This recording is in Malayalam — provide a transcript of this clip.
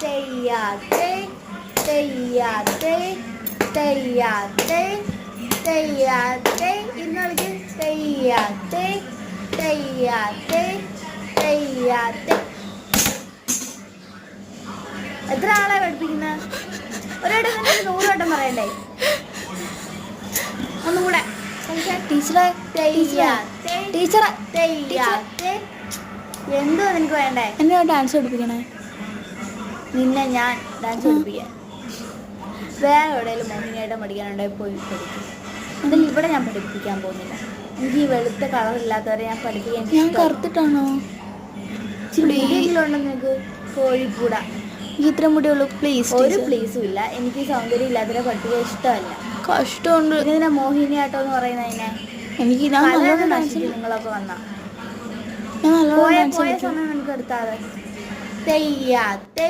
തെയ്യാത്തെ തെയ്യാത്തെ തെയ്യാത്തെ തെയ്യാത്തെ ഇന്ന് കളിക്ക് തെയ്യാത്തെ തെയ്യാത്തെ തെയ്യാത്തെ. എത്ര ആളെ പഠിപ്പിക്കുന്ന? ഒരാട്ടം 100 വട്ടം പറയണ്ടേ? ഒന്നും കൂടെ ടീച്ചറെ ടീച്ചറെ തെയ്യാത്തെ. എന്തോ നിനക്ക് വേണ്ടേ? എന്നെ ഡാൻസ് പഠിപ്പിക്കണേ. നിന്നെ ഞാൻ ഡാൻസ് പഠിപ്പിക്കാൻ. വേറെ എവിടെയെങ്കിലും മോഹിനിയാട്ടം പഠിക്കാനുണ്ടെങ്കിൽ പോയി പഠിക്കും. അതിൽ ഇവിടെ ഞാൻ പഠിപ്പിക്കാൻ പോകുന്നില്ല. എനിക്ക് ഈ വെളുത്ത കളറില്ലാത്തവരെ ഞാൻ പഠിപ്പിക്കാൻ. ഞാൻ കറുത്തിട്ടാണോ? ഉണ്ടെന്ന് നിനക്ക് കോഴിക്കൂടാ. ഇത്ര മുടിയുള്ളൂ പ്ലീസ്. ഒരു പ്ലീസും ഇല്ല. എനിക്ക് സൗന്ദര്യം ഇല്ലാത്തവരെ പഠിപ്പിക്കാൻ ഇഷ്ടമല്ല. കഷ്ടമുണ്ട്. ഇതിനെ മോഹിനിയാട്ടം എന്ന് പറയുന്നതിനെ എനിക്ക് നിങ്ങളൊക്കെ വന്നാ ഞാൻ പോയ സമയം നമുക്ക് എടുത്താതെ തെയ്യാത്തെ